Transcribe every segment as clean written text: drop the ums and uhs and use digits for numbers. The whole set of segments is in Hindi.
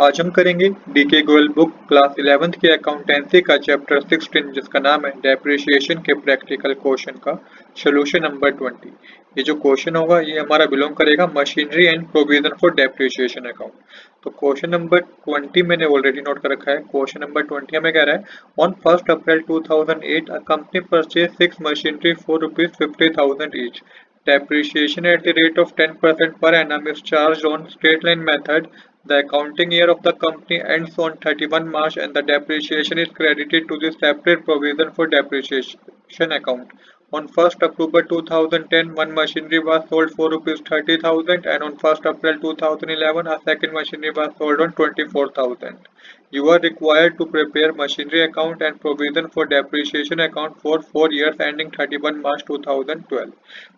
आज हम करेंगे DK Goyal book class 11th की अकाउंटेंसी का चैप्टर 16 जिसका नाम है डेप्रिसिएशन के प्रैक्टिकल क्वेश्चन का सोल्यूशन नंबर 20। ये जो क्वेश्चन होगा ये हमारा बिलोंग करेगा machinery and provision for depreciation account. तो क्वेश्चन नंबर 20 मैंने ऑलरेडी नोट कर रखा है। क्वेश्चन नंबर 20 हमें कह रहा है on 1st April 2008 a company purchase 6 machinery for ₹50,000 each. Depreciation at the rate of 10% per annum is charged on straight line method. The accounting year of the company ends on 31 March and the depreciation is credited to the separate provision for depreciation account. On 1st October 2010, one machinery was sold for ₹30,000 and on 1st April 2011, a second machinery was sold on 24,000. You are required to prepare machinery account and provision for depreciation account for 4 years ending 31 March 2012.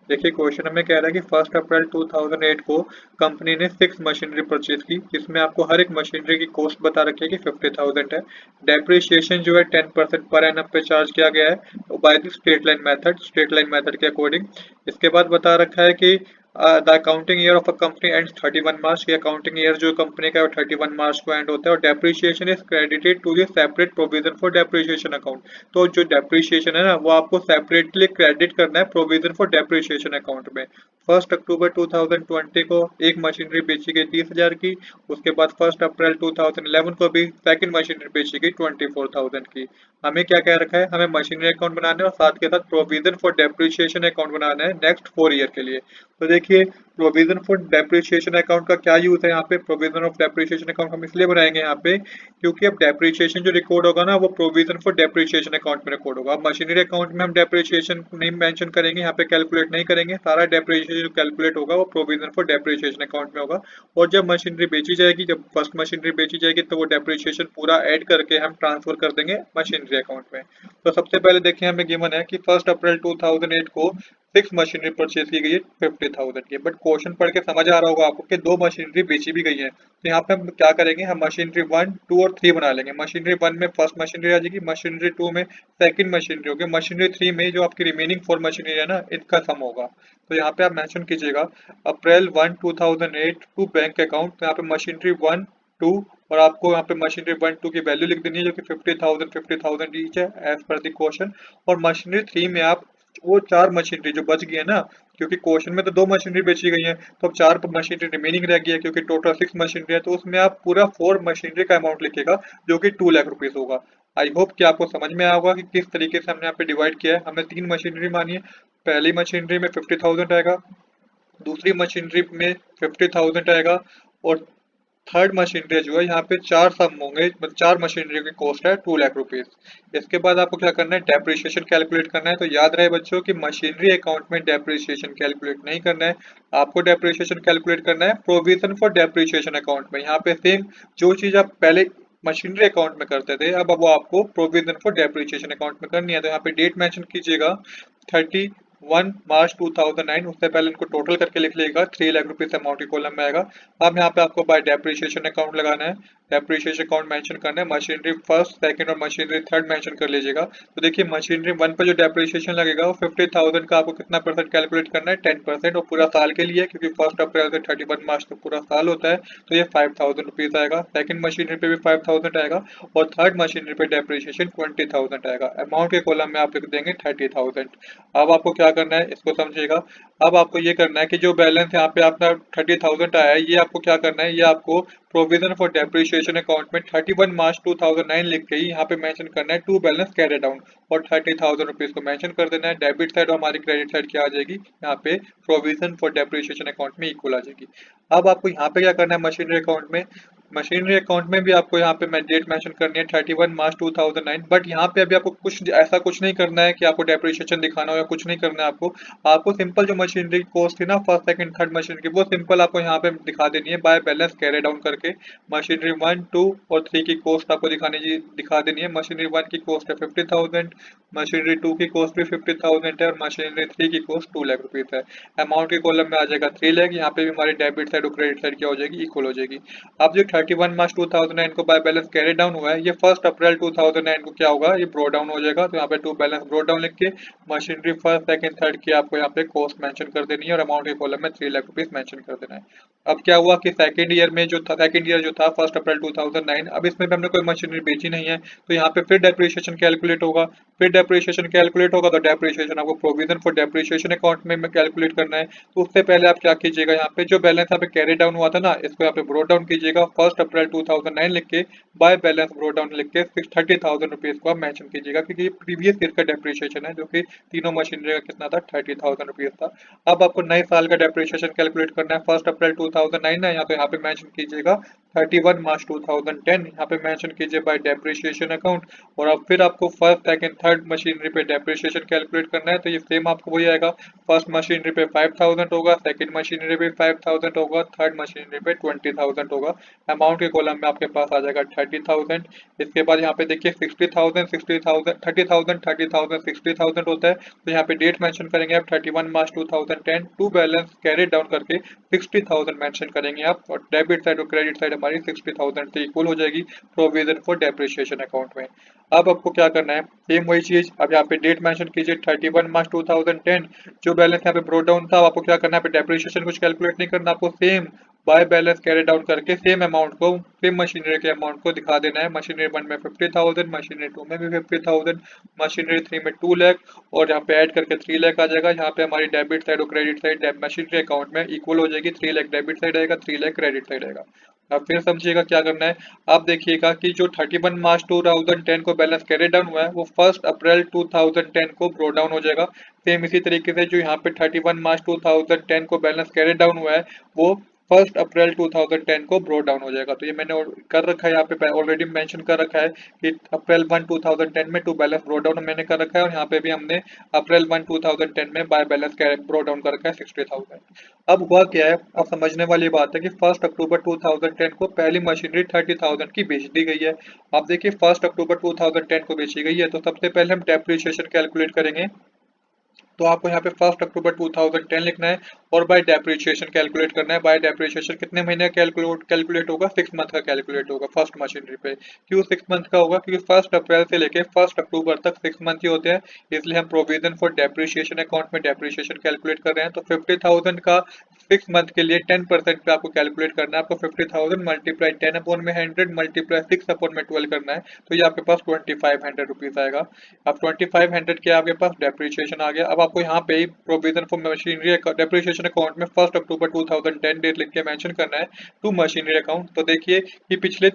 देखिए क्वेश्चन हमें कह रहा है कि 1 अप्रैल 2008 को कंपनी ने 6 मशीनरी परचेज की जिसमें आपको हर एक मशीनरी की कॉस्ट बता रखी है कि 50,000 है। डेप्रिसिएशन जो है 10% पर एनम पे चार्ज किया गया है by the straight line method के अकॉर्डिंग। इसके बाद बता रखा है कि the accounting year of a company ends 31 मार्च। की अकाउंटिंग ईयर जो कंपनी का है वो 31 मार्च को एंड होता है और depreciation is credited to the separate provision for depreciation account. तो जो डेप्रिसिएशन है ना वो आपको सेपरेटली क्रेडिट करना है प्रोविजन फॉर डेप्रिसिएशन अकाउंट में। 1 अक्टूबर 2020 को एक मशीनरी बेची गई 30,000 की। उसके बाद 1 अप्रैल 2011 को भी सेकंड मशीनरी बेची गई 24,000 की। हमें क्या कह रखा है, हमें मशीनरी अकाउंट बनाना है और साथ के साथ प्रोविजन फॉर डेप्रिसिएशन अकाउंट बनाना है नेक्स्ट 4 ईयर के लिए। तो देखिए प्रोविजन फॉर डेप्रिसिएशन अकाउंट का क्या यूज है यहाँ पे। प्रोविजन ऑफ डेप्रिसिएशन अकाउंट हम इसलिए बनाएंगे यहाँ पे क्योंकि अब डेप्रिसिएशन जो रिकॉर्ड होगा ना वो प्रोविजन फॉर डेप्रिसिएशन अकाउंट में रिकॉर्ड होगा। अब मशीनरी अकाउंट में हम डेप्रिसिएशन नहीं मेंशन करेंगे, यहाँ पे कैलकुलेट नहीं करेंगे। सारा डेप्रिसिएशन जो कैलकुलेट होगा वो प्रोविजन फॉर डेप्रिसिएशन अकाउंट में होगा। और जब मशीनरी बेची जाएगी, जब फर्स्ट मशीनरी बेची जाएगी तो वो डेप्रिसिएशन पूरा ऐड करके हम ट्रांसफर कर देंगे मशीनरी अकाउंट में। तो सबसे पहले देखिए हमें गिवन है कि 1 अप्रैल 2008 को 6 मशीनरी परचेज की गई है 50,000 की। बट क्वेश्चन पढ़ के समझ आ रहा होगा आपको कि 2 मशीनरी बेची भी गई है। तो यहाँ पे हम क्या करेंगे, हम मशीनरी 1, 2 और 3 बना लेंगे। मशीनरी 1 में फर्स्ट मशीनरी आ जाएगी, मशीनरी 2 में सेकंड मशीनरी होगी, मशीनरी 3 में जो आपकी रिमेनिंग 4 मशीनरी है ना इनका सम होगा। तो यहाँ पे आप मेंशन कीजिएगा अप्रैल 1, 2008 टू बैंक अकाउंट। तो यहाँ पे मशीनरी 1, 2 और आपको यहाँ पे मशीनरी 1, 2 की वैल्यू लिख देनी है जो कि 50,000 ईच है एज पर द क्वेश्चन। और मशीनरी 3 में आप वो 4 मशीनरी जो बच गई है ना, क्योंकि क्वेश्चन में तो 2 मशीनरी बेची गई है तो अब 4 मशीनरी रिमेनिंग रह गई है क्योंकि टोटल 6 मशीनरी है। तो उसमें आप पूरा 4 मशीनरी का अमाउंट लिखिएगा जो कि 2 लाख रुपीस होगा। आई होप कि आपको समझ में आया होगा कि किस तरीके से हमने यहाँ पे डिवाइड किया है। हमने 3 मशीनरी मानी है। पहली मशीनरी में 50,000 आएगा, दूसरी मशीनरी में 50,000 आएगा और थर्ड मशीनरी जो है यहाँ पे 4 सम होंगे, मतलब 4 मशीनरी की कॉस्ट है 2 लाख रुपीस। इसके बाद आपको क्या करना है, डेप्रिसिएशन कैलकुलेट करना है। तो याद रहे बच्चों कि मशीनरी अकाउंट में डेप्रिसिएशन कैलकुलेट नहीं करना है, आपको डेप्रिसिएशन कैलकुलेट करना है प्रोविजन फॉर डेप्रिसिएशन अकाउंट में। यहाँ पे सेम जो चीज आप पहले मशीनरी अकाउंट में करते थे अब वो आपको प्रोविजन फॉर डेप्रिसिएशन अकाउंट में करनी है। तो यहाँ पे डेट मेंशन कीजिएगा 31 मार्च 2009। उससे पहले इनको टोटल करके लिख लीजिएगा, 3 लाख रुपीस अमाउंट की कॉलम में आएगा। अब यहाँ पे आपको बाय डेप्रिसिएशन अकाउंट लगाना है, डेप्रिसिएशन अकाउंट मेंशन करना है, मशीनरी फर्स्ट, सेकंड और मशीनरी थर्ड मेंशन कर लीजिएगा। तो देखिए मशीनरी 1 पर जो डेप्रिसिएशन लगेगा वो 50,000 का आपको कितना परसेंट कैलकुलेट करना है, 10%। और पूरा साल के लिए क्योंकि 1 अप्रैल से 31 मार्च तक पूरा साल होता है तो ये 5,000 रुपीज आएगा। सेकंड मशीनरी पे भी 5,000 आएगा और थर्ड मशीनरी पे डेप्रिसिएशन 20,000 आएगा। अमाउंट के कॉलम में आप लिख देंगे 30,000। अब आपको क्या करना है इसको समझिएगा। अब आपको ये करना है कि जो बैलेंस यहाँ पे आपका 30,000 आया है ये आपको क्या करना है, ये आपको प्रोविजन फॉर डेप्रिसिएशन अकाउंट में 31 मार्च 2009 लिख के ही यहाँ पे मेंशन करना है टू बैलेंस कैरी डाउन और 30,000 रुपीज को मेंशन कर देना है। डेबिट साइड और हमारी क्रेडिट साइड क्या आ जाएगी, यहाँ पे प्रोविजन फॉर डेप्रिसिएशन अकाउंट में इक्वल आ जाएगी। अब आपको यहाँ पे क्या करना है, मशीनरी अकाउंट में, मशीनरी अकाउंट में भी आपको यहाँ पे डेट मेंशन करनी है 31 मार्च 2009। बट यहाँ पे अभी आपको कुछ नहीं करना है कि आपको डेप्रिसिएशन दिखाना हो या कुछ नहीं करना है। आपको सिंपल जो मशीनरी की कॉस्ट थी ना फर्स्ट सेकंड थर्ड मशीनरी की, वो सिंपल आपको यहाँ पे दिखा देनी है बाय बैलेंस कैरी डाउन करके। मशीनरी 1, 2 और 3 की कॉस्ट आपको दिखा देनी है। मशीनरी 1 की कॉस्ट है 50,000, मशीनरी 2 की कॉस्ट भी 50,000 है और मशीनरी 3 की कॉस्ट 2 लाख रुपीस है। अमाउंट के कॉलम में आ जाएगा 3 लाख। यहाँ पे भी हमारी डेबिट साइड और क्रेडिट साइड क्या हो जाएगी, इक्वल हो जाएगी। अब जो 31 मार्च 2009 को बाय बैलेंस कैरी डाउन हुआ है, ये 1 अप्रैल 2009 को क्या होगा, ये ब्रो डाउन हो जाएगा। तो यहाँ पे टू बैलेंस ब्रो डाउन लिख के मशीनरी फर्स्ट सेकंड थर्ड की आपको यहाँ पे कॉस्ट मेंशन कर देनी है और अमाउंट के कॉलम में 3 लाख रुपीस मेंशन कर देना है। अब क्या हुआ कि सेकंड ईयर में जो था, सेकंड ईयर जो था 1 अप्रैल 2009, अब इसमें भी हमने कोई मशीनरी बेची नहीं है, तो यहाँ पे फिर डेप्रिसिएशन कैलकुलेट होगा। फिर डेप्रिसिएशन कैलकुलेट होगा तो डेप्रिसिएशन आपको प्रोविजन फॉर डेप्रिसिएशन अकाउंट में कैलकुलेट करना है। तो उससे पहले आप क्या कीजिएगा, यहाँ पे जो बैलेंस यहाँ पे कैरी डाउन हुआ था ना, इसको यहाँ पे ब्रो डाउन कीजिएगा 1 अप्रैल 2009 लिख के, बाय बैलेंस ब्रो डाउन लिख के 30,000 रुपीज को आप मेंशन कीजिएगा, क्योंकि ये प्रीवियस ईयर का डेप्रिसिएशन है जो कि तीनों मशीनरी का कितना था, 30,000 रुपीज था। अब आपको नए साल का डेप्रिसिएशन कैलकुलेट करना है 1 अप्रैल 2009 है, यहाँ तो यहाँ पे मेंशन कीजिएगा 31 मार्च 2010, यहाँ पे मेंशन कीजिए बाय डेप्रिसिएशन अकाउंट। और अब फिर आपको फर्स्ट सेकंड थर्ड मशीनरी पे डेप्रिसिएशन कैलकुलेट करना है, तो ये सेम आपको वही आएगा। फर्स्ट मशीनरी पे 5,000 होगा, सेकंड मशीनरी पे 5,000 होगा, थर्ड मशीनरी पे 20,000 होगा। अमाउंट के कॉलम में आपके पास आ जाएगा 30,000। इसके बाद यहाँ पे देखिए 60,000 60,000 30,000 30,000 60,000 होता है, तो यहाँ पे डेट मेंशन करेंगे आप 31 मार्च 2010, टू बैलेंस कैरी डाउन करके 60,000 मेंशन करेंगे आप, और डेबिट साइड और क्रेडिट साइड हमारी 60,000 से इक्वल हो जाएगी प्रोविजन फॉर डेप्रिसिएशन अकाउंट में। अब आपको क्या करना है, सेम वही चीज, अब यहाँ पे डेट मेंशन कीजिए 31 मार्च 2010, जो बैलेंस यहाँ पे ब्रो डाउन था, आपको क्या करना है, डेप्रिसिएशन कुछ कैलकुलेट नहीं करना, आपको same by balance carry down करके सेम अमाउंट को, सेम मशीनरी के अमाउंट को दिखा देना है। मशीनरी 1 में 50,000, मशीनरी 2 में भी 50,000, मशीनरी 3 में 2 लाख, और यहाँ पे ऐड करके 3 लाख आ जाएगा। यहाँ पे हमारी डेबिट साइड और क्रेडिट साइड मशीनरी अकाउंट में इक्वल हो जाएगी, 3 लाख डेबिट साइड आएगा, 3 लाख क्रेडिट साइड आएगा। अब फिर समझिएगा क्या करना है, आप देखिएगा कि जो 31 मार्च 2010 को बैलेंस कैरी डाउन हुआ है, वो 1 अप्रैल 2010 को ब्रो डाउन हो जाएगा। सेम इसी तरीके से जो यहाँ पे 31 मार्च 2010 को बैलेंस कैरी डाउन हुआ है, वो 1 अप्रैल 2010 को ब्रो डाउन हो जाएगा। तो ये मैंने कर रखा है, यहाँ पे ऑलरेडी मेंशन कर रखा है कि अप्रैल 1 2010 में टू बैलेंस ब्रो डाउन मैंने कर रखा है, और यहाँ पे भी हमने अप्रैल 1 2010 में बाय बैलेंस ब्रो डाउन कर रखा है 60,000। अब हुआ क्या है, अब समझने वाली बात है कि 1 अक्टूबर 2010 को पहली मशीनरी 30,000 की बेच दी गई है। अब देखिए 1 अक्टूबर 2010 को बेची गई है, तो सबसे पहले हम डेप्रिसिएशन कैलकुलेट करेंगे। तो आपको यहाँ पे 1 अक्टूबर 2010 लिखना है और बाय डेप्रिसिएशन कैलकुलेट करना है। बाय डेप्रिसिएशन कितने महीने का कैलकुलेट होगा, 6 मंथ का कैलकुलेट होगा फर्स्ट मशीनरी पे। क्यों 6 मंथ का होगा, क्योंकि 1 अप्रैल से लेके 1 अक्टूबर तक 6 मंथ ही होते हैं, इसलिए हम प्रोविजन फॉर डेप्रिसिएशन अकाउंट में डेप्रिसिएशन कैलकुलेट कर रहे हैं। तो 50,000 का 6 मंथ के लिए 10% पे आपको कैलकुलेट करना है। आपको 50,000 मल्टीप्लाई 10 अपॉन में 100 मल्टीप्लाई 6 अपॉन में 12 करना है, तो ये आपके पास 2500 रुपीज आएगा। अब 2500 के आपके पास डेप्रिसिएशन आ गया। अब आपको यहाँ पे ही provision for machinery depreciation account में 1 अक्टूबर 2010 डेट लिख के मेंशन करना है टू मशीनरी अकाउंट। तो देखिए कि पिछले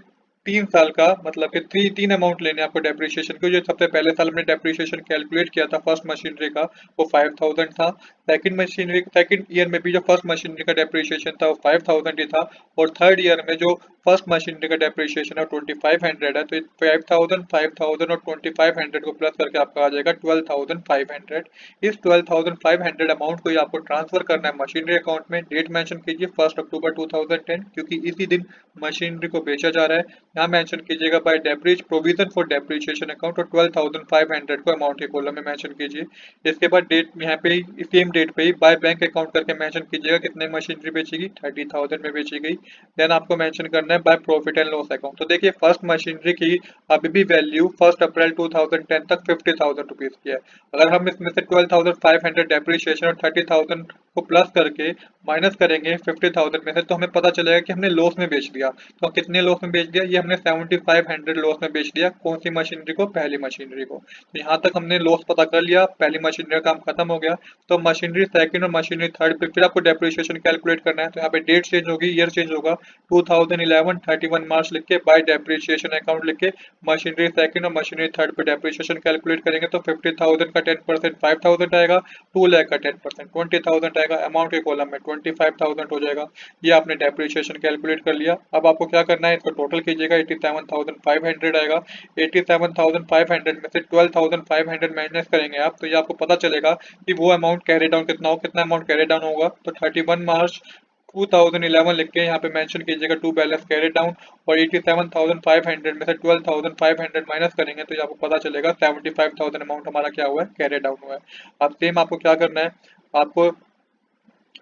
3 साल का मतलब कि तीन अमाउंट लेने आपको डेप्रिसिएशन के। जो सबसे पहले साल हमने डेप्रिसिएशन कैलकुलेट किया था फर्स्ट मशीनरी का, वो 5,000 था। सेकंड ईयर में भी जो फर्स्ट मशीनरी का डेप्रिसिएशन था वो 5,000 ही था, और थर्ड ईयर में जो फर्स्ट मशीनरी का डेप्रिसिएशन है 2500 है। तो 5,000 5,000 और 2500 को प्लस करके आपका आ जाएगा 12,500। इस 12,500 अमाउंट को ही आपको ट्रांसफर करना है मशीनरी अकाउंट में। डेट मेंशन कीजिए 1 अक्टूबर 2010, क्योंकि इसी दिन मशीनरी को बेचा जा रहा है। यहाँ मेंशन कीजिएगा बाय डेप्रिज प्रोविजन फॉर डेप्रिसिएशन अकाउंट, और 12,500 को अमाउंट के कॉलम में मेंशन कीजिए। इसके बाद डेट यहाँ पे सेम डेट पे ही बाय बैंक अकाउंट करके मेंशन कीजिएगा कितने मशीनरी बेचेगी, 30,000 में बेची गई। देन आपको मेंशन करना है by profit and loss account. तो देखिए फर्स्ट मशीनरी की अभी भी वैल्यू 1 अप्रैल 2010 तक 50,000 रुपीज की है। अगर हम इसमें से 12,500 डेप्रिसिएशन और 30,000 को प्लस करके माइनस करेंगे 50,000 में से, तो हमें पता चलेगा कि हमने लॉस में बेच दिया। तो कितने लॉस में बेच दिया, ये हमने 7500 लॉस में बेच दिया। कौन सी मशीनरी को, पहली मशीनरी को। तो यहाँ तक हमने लॉस पता कर लिया, पहली मशीनरी का काम खत्म हो गया। तो मशीनरी सेकंड और मशीनरी थर्ड पे फिर आपको डेप्रिसिएशन कैलकुलेट करना है। तो यहाँ पे डेट चेंज होगी, ईयर चेंज होगा, 2011 31 मार्च लिख के बाय डेप्रिसिएशन अकाउंट लिख के मशीनरी सेकंड और मशीनरी थर्ड पे डेप्रिसिएशन कैलकुलेट करेंगे। तो 50,000 का 10% 5,000 आएगा, 2 लाख का 10% 20,000 आएगा। अमाउंट के कॉलम में 25,000 हो जाएगा। ये आपने डेप्रिसिएशन कैलकुलेट कर लिया। अब आपको क्या करना है, इसको टोटल कीजिएगा, 87,500 आएगा। 87,500 में से 12,500 माइनस करेंगे आप, तो ये आपको पता चलेगा कि वो अमाउंट कैरी डाउन कितना हो, कितना अमाउंट कैरी डाउन होगा। तो 31 मार्च 2011 लिख के यहाँ पे मेंशन कीजिएगा टू बैलेंस कैरी डाउन, और 87,500 में से 12,500 माइनस करेंगे, तो ये आपको पता चलेगा 75,000 अमाउंट हमारा क्या हुआ है, कैरी डाउन हुआ है। अब सेम आपको क्या करना है, आपको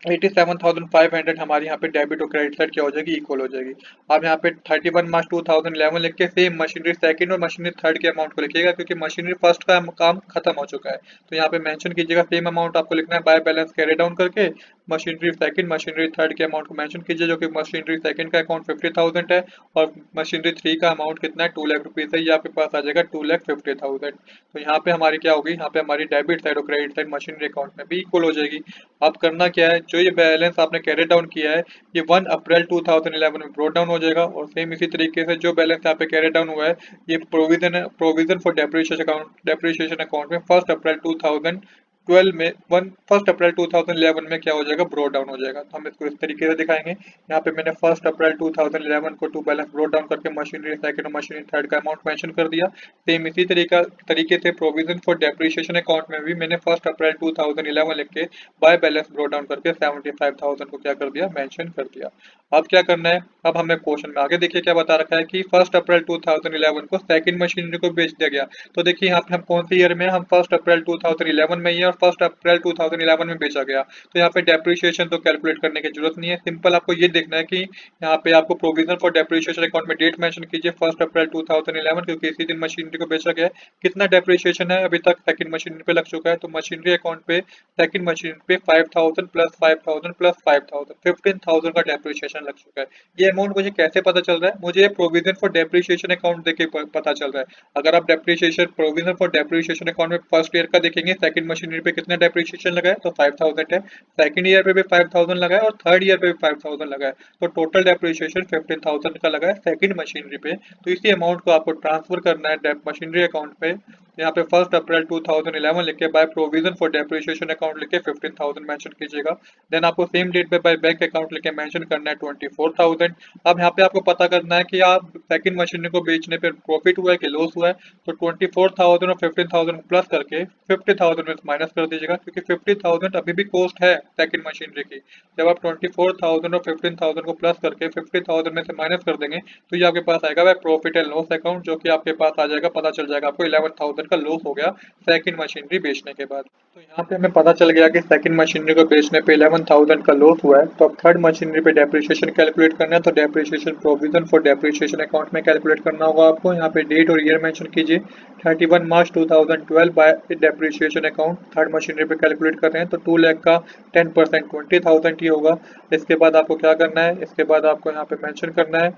87,500 हमारी यहाँ पे डेबिट और क्रेडिट साइड क्या हो जाएगी, इक्वल हो जाएगी। अब यहाँ पे 31 मार्च 2011 लिख के सेम मशीनरी सेकंड और मशीनरी थर्ड के अमाउंट को लिखिएगा, क्योंकि मशीनरी फर्स्ट का काम खत्म हो चुका है। तो यहाँ पे मेंशन कीजिएगा सेम अमाउंट आपको लिखना है बाय बैलेंस कैरी डाउन करके। मशीनरी सेकंड मशीनरी थर्ड के अमाउंट को मेंशन कीजिए, जो कि मशीनरी सेकंड का अकाउंट 50,000 है और मशीनरी थ्री का अमाउंट कितना है, 2 लाख रुपीज है। ये आपके पास आ जाएगा 2,50,000। तो यहाँ पे हमारी क्या होगी, यहाँ पे हमारी डेबिट साइड और क्रेडिट साइड मशीनरी अकाउंट में भी इक्वल हो जाएगी। अब करना क्या है, जो ये बैलेंस आपने कैरी डाउन किया है ये 1 अप्रैल 2011 में ब्रोट डाउन हो जाएगा। और सेम इसी तरीके से जो बैलेंस यहाँ पे कैरी डाउन हुआ है ये प्रोविजन फॉर डेप्रिसिएशन अकाउंट में 1 अप्रैल 2012 में 1 अप्रैल 2011 में क्या हो जाएगा, ब्रोट डाउन हो जाएगा। तो हम इसको इस तरीके से दिखाएंगे। यहाँ पे मैंने 1 अप्रैल 2011 को टू बैलेंस ब्रोट डाउन करके मशीनरी सेकंड और मशीनरी थर्ड का अमाउंट मेंशन कर दिया। सेम इसी तरीके से प्रोविजन फॉर डेप्रिसिएशन अकाउंट में भी मैंने 1 अप्रैल 2011 लिख के बाय बैलेंस ब्रोट डाउन करके 75,000 को क्या कर दिया, मेंशन कर दिया। अब क्या करना है, अब हमें क्वेश्चन में आगे देखिए क्या बता रखा है कि 1 अप्रैल 2011 को सेकंड मशीनरी को बेच दिया गया। तो देखिए यहाँ पे हम कौन सी ईयर में, हम 1 अप्रैल 2011 में ही है और 1 अप्रैल 2011 में बेचा गया। तो यहाँ पे डेप्रिसिएशन तो कैलकुलेट करने की जरूरत नहीं है, सिंपल आपको ये देखना है कि यहाँ पे आपको प्रोविजन फॉर डेप्रिसिएशन अकाउंट में डेट मेंशन कीजिए 1 अप्रैल 2011, क्योंकि इसी दिन मशीनरी को बेचा गया है। कितना डेप्रिसिएशन है अभी तक, सेकंड मशीनरी पे लग चुका है। तो मशीनरी अकाउंट पे सेकंड मशीन पे 5,000 प्लस 5,000 प्लस 5,000 15,000 का डेप्रिसिएशन लग चुका है। ये अमाउंट मुझे कैसे पता चल रहा है, मुझे ये प्रोविजन फॉर डेप्रिसिएशन अकाउंट देख के पता चल रहा है। अगर आप depreciation provision for depreciation account में फर्स्ट ईयर का देखेंगे, सेकंड मशीनरी पे कितना डेप्रिसिएशन लगा है, तो 5,000 है। सेकंड ईयर पे भी 5,000 लगा है और थर्ड ईयर पे भी 5,000 लगा है। तो टोटल डेप्रिसिएशन 15,000 का लगा है सेकंड मशीनरी पे। तो इसी अमाउंट को आपको ट्रांसफर करना है मशीनरी अकाउंट पे। यहाँ पे 1 अप्रैल 2011 लिख के by provision for depreciation account लिख के 15,000 मेंशन कीजिएगा। देन आपको सेम डेट पे बाय बैंक अकाउंट लिख के मेंशन करना है 24,000। अब यहाँ पे आपको पता करना है कि आप सेकंड मशीनरी को बेचने पे प्रॉफिट हुआ है कि लॉस हुआ है। तो 24,000 और 15,000 प्लस करके 50,000 में माइनस कर दीजिएगा, क्योंकि 50,000 अभी भी कॉस्ट है सेकंड मशीनरी की। जब आप 24,000 और 15,000 को प्लस करके 50,000 में से माइनस कर देंगे तो ये आपके पास आएगा प्रॉफिट एंड लॉस अकाउंट, जो कि आपके पास आ जाएगा, पता चल जाएगा आपको 11,000 का लॉस हो गया सेकंड मशीनरी बेचने के बाद। तो यहाँ पे हमें पता चल गया कि सेकंड मशीनरी को बेचने पे 11,000 का लॉस हुआ है। तो अब थर्ड मशीनरी पे डेप्रिसिएशन कैलकुलेट करना है। तो depreciation provision for depreciation account में कैलकुलेट करना होगा आपको। यहाँ पे डेट और ईयर मेंशन कीजिए। 31 मार्च 2012 bye depreciation account third machinery पे कैलकुलेट कर रहे हैं। तो 2 लाख का 10% 20,000 ही होगा। इसके बाद आपको क्या करना है, इसके बाद आपको यहाँ पे मेंशन करना है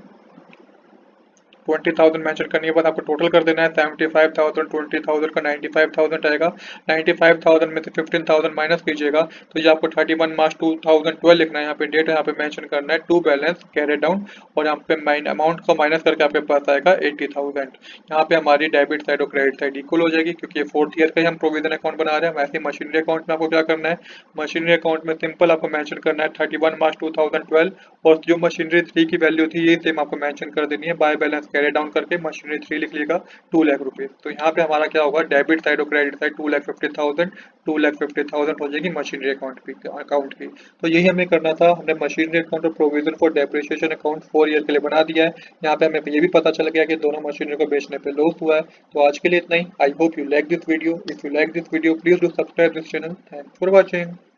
20,000 मेंशन करने के बाद आपको टोटल कर देना है 75,000 20,000 का 95,000 आएगा। 95,000 में से 15,000 माइनस कीजिएगा तो ये आपको 31 मार्च 2012 लिखना है। यहाँ पे डेट यहाँ पे मेंशन करना है टू बैलेंस कैरी डाउन और यहाँ पे अमाउंट को माइनस करके आपके पास आएगा 80,000। यहाँ पे हमारी डेबिट साइड और क्रेडिट साइड इक्वल हो जाएगी, क्योंकि ये फोर्थ ईयर का ही हम प्रोविजन अकाउंट बना रहे हैं। वैसे मशीनरी अकाउंट में आपको क्या करना है, मशीनरी अकाउंट में सिंपल आपको मेंशन करना है 31 मार्च 2012 और जो मशीनरी 3 की वैल्यू थी ये सेम आपको मेंशन कर देनी है। बाय बैलेंस कैरी डाउन करके मशीनरी 3 लिख लिएगा 2 लाख रुपीज। तो यहाँ पे हमारा क्या होगा, डेबिट साइड और क्रेडिट साइड 2,50,000 हो जाएगी मशीनरी अकाउंट की। तो यही हमें करना था, हमने मशीनरी अकाउंट और provision for depreciation account 4 year के लिए बना दिया है। यहाँ पे हमें ये भी पता चल गया कि दोनों मशीनरी को बेचने पे लॉस हुआ है। तो आज के लिए इतना ही। I hope you like this video. If you like this video please do subscribe this channel. Thanks for watching.